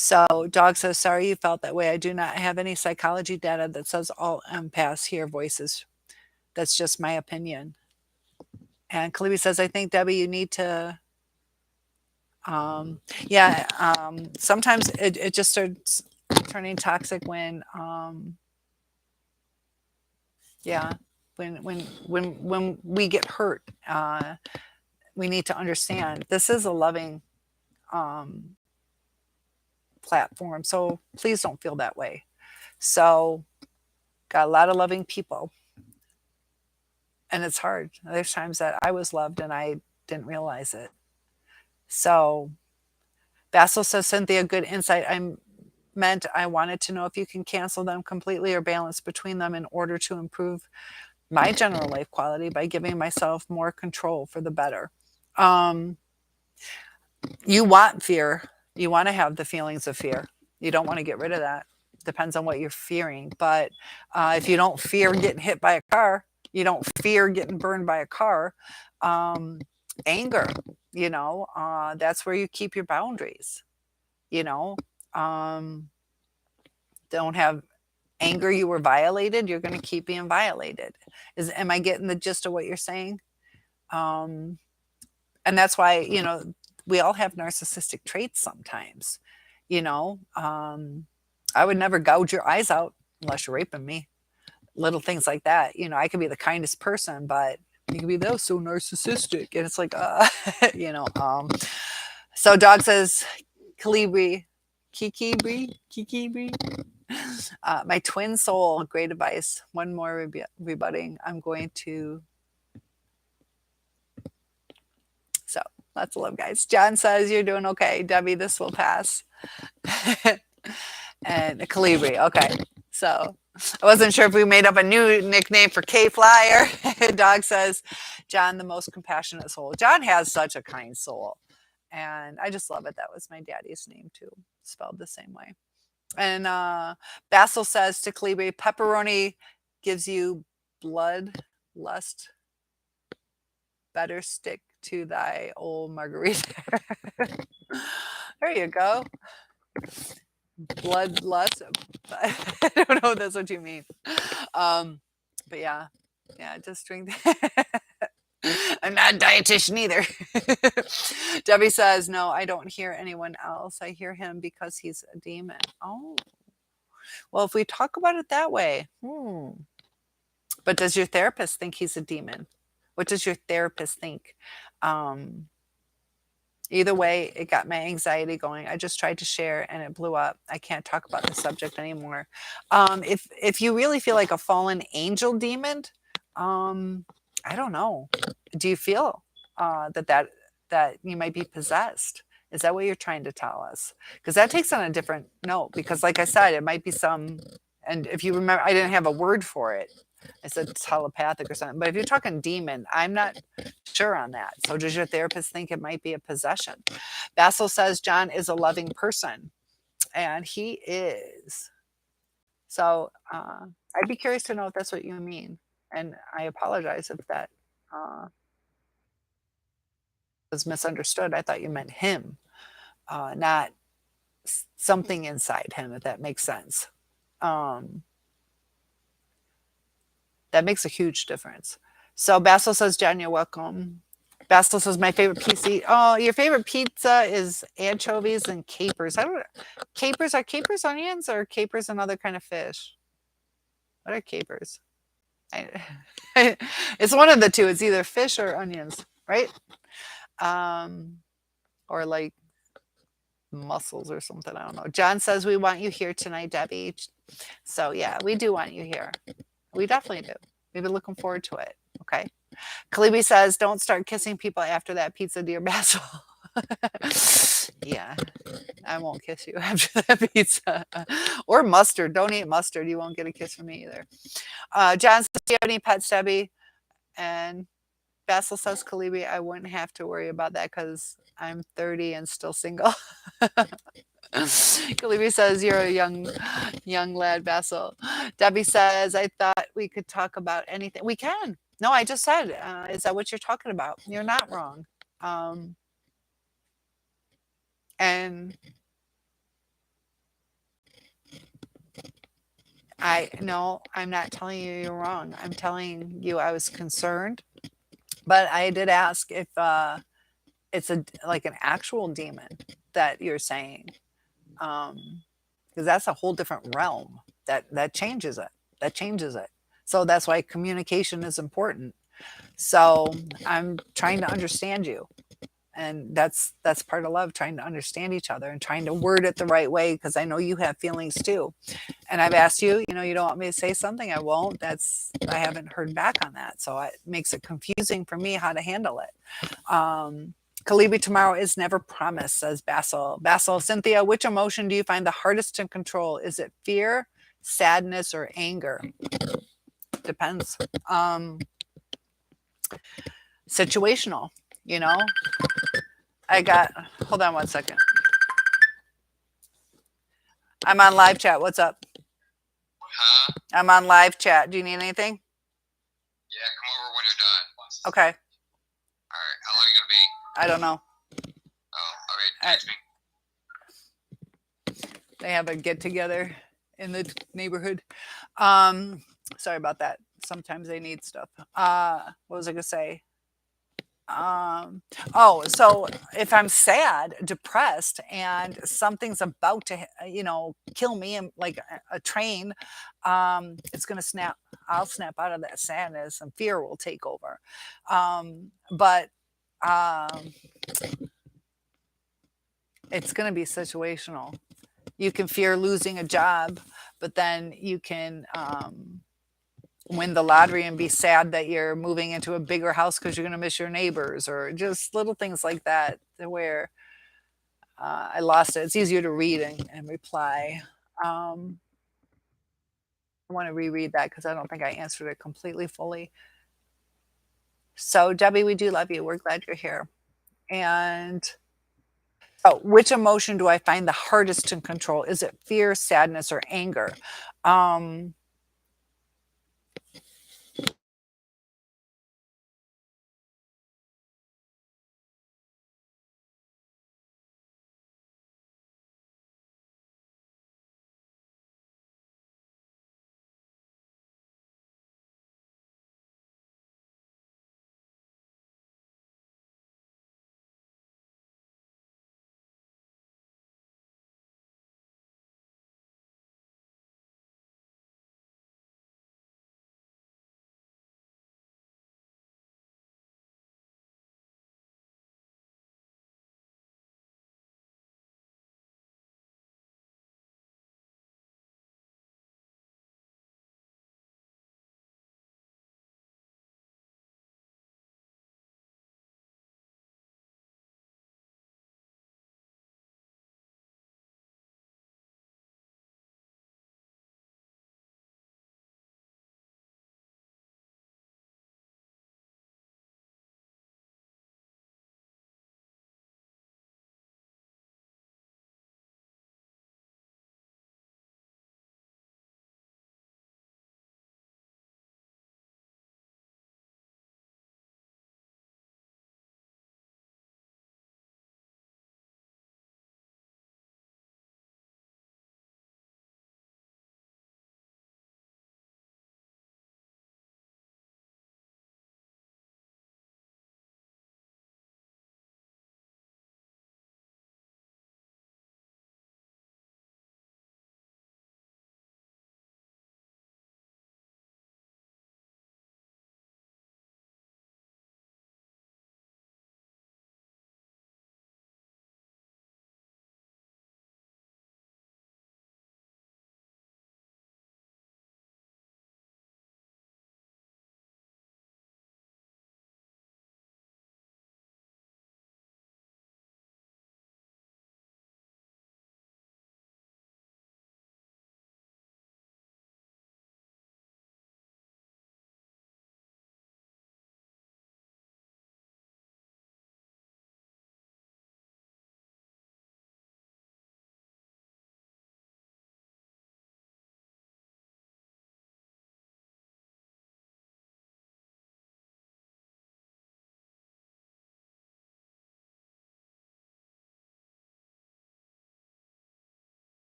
So dog says, sorry you felt that way. I do not have any psychology data that says all empaths hear voices. That's just my opinion. And Kalibi says, I think, Debbie, you need to, sometimes it just starts turning toxic when, when we get hurt. We need to understand this is a loving platform. So please don't feel that way. So got a lot of loving people. And it's hard. There's times that I was loved and I didn't realize it. So Basil says, Cynthia, good insight. I wanted to know if you can cancel them completely or balance between them in order to improve my general life quality by giving myself more control for the better. You want fear. You want to have the feelings of fear. You don't want to get rid of that. Depends on what you're fearing. But if you don't fear getting hit by a car, you don't fear getting burned by a car, anger, that's where you keep your boundaries, don't have anger. You were violated. You're going to keep being violated. Am I getting the gist of what you're saying? And that's why, we all have narcissistic traits sometimes, I would never gouge your eyes out unless you're raping me. Little things like that. I could be the kindest person, but you can be that so narcissistic. And it's like, so dog says, Kiki, my twin soul, great advice. One more rebutting. I'm going to. So lots of love, guys. John says, you're doing okay. Debbie, this will pass. And Calibri. Okay. So I wasn't sure if we made up a new nickname for K-Flyer. Dog says, John, the most compassionate soul. John has such a kind soul. And I just love it. That was my daddy's name too, spelled the same way. And Basil says to Calibri, pepperoni gives you blood lust. Better stick to thy old margarita. There you go. Bloodlust. I don't know if that's what you mean. But yeah, just drink that. I'm not a dietitian either. Debbie says, no, I don't hear anyone else. I hear him because he's a demon. Oh, well, if we talk about it that way. But does your therapist think he's a demon? What does your therapist think? Either way, it got my anxiety going. I just tried to share and it blew up. I can't talk about the subject anymore. If you really feel like a fallen angel demon, I don't know. Do you feel that you might be possessed? Is that what you're trying to tell us? Because that takes on a different note. Because like I said, it might be some, and if you remember, I didn't have a word for it. I said telepathic or something. But if you're talking demon, I'm not sure on that. So does your therapist think it might be a possession? Basil says John is a loving person, and he is. So I'd be curious to know if that's what you mean. And I apologize if that uh, was misunderstood. I thought you meant him, not something inside him, if that makes sense. Um, that makes a huge difference. So Basil says, John, you're welcome. Basil says, my favorite pizza. Oh, your favorite pizza is anchovies and capers. I don't. Capers are capers onions or capers another kind of fish? What are capers? I, it's one of the two. It's either fish or onions, right? Um, or like mussels or something. I don't know. John says we want you here tonight, Debbie. So yeah, we do want you here. We definitely do. We've been looking forward to it. Okay. Kalibi says, don't start kissing people after that pizza, dear Basil. Yeah, I won't kiss you after that pizza. Or mustard. Don't eat mustard. You won't get a kiss from me either. John says, do you have any pets, Debbie? And Basil says, Kalibi, I wouldn't have to worry about that because I'm 30 and still single. Kalibi says, you're a young lad, Basil. Debbie says, I thought we could talk about anything. We can. No, I just said, is that what you're talking about? You're not wrong. And no, I'm not telling you you're wrong. I'm telling you I was concerned, but I did ask if it's like an actual demon that you're saying, because that's a whole different realm. That changes it. That changes it. So that's why communication is important. So I'm trying to understand you. And that's part of love, trying to understand each other and trying to word it the right way, because I know you have feelings too. And I've asked you, you don't want me to say something, I won't. I haven't heard back on that. So it makes it confusing for me how to handle it. Kalibi, tomorrow is never promised, says Basil. Basil, Cynthia, which emotion do you find the hardest to control? Is it fear, sadness, or anger? Depends. Situational, hold on one second. I'm on live chat. What's up? Huh? I'm on live chat. Do you need anything? Yeah, come over when you're done. Okay. All right. How long are you going to be? I don't know. Oh, okay. Text me. They have a get together in the neighborhood. Sorry about that. Sometimes they need stuff. What was I going to say? So if I'm sad, depressed, and something's about to, kill me, and like a train, it's gonna snap. I'll snap out of that sadness, and fear will take over. But it's gonna be situational. You can fear losing a job, but then you can win the lottery and be sad that you're moving into a bigger house because you're going to miss your neighbors, or just little things like that, where I lost it. It's easier to read and reply. I want to reread that because I don't think I answered it completely fully. So Debbie, we do love you. We're glad you're here. And which emotion do I find the hardest to control? Is it fear, sadness, or anger?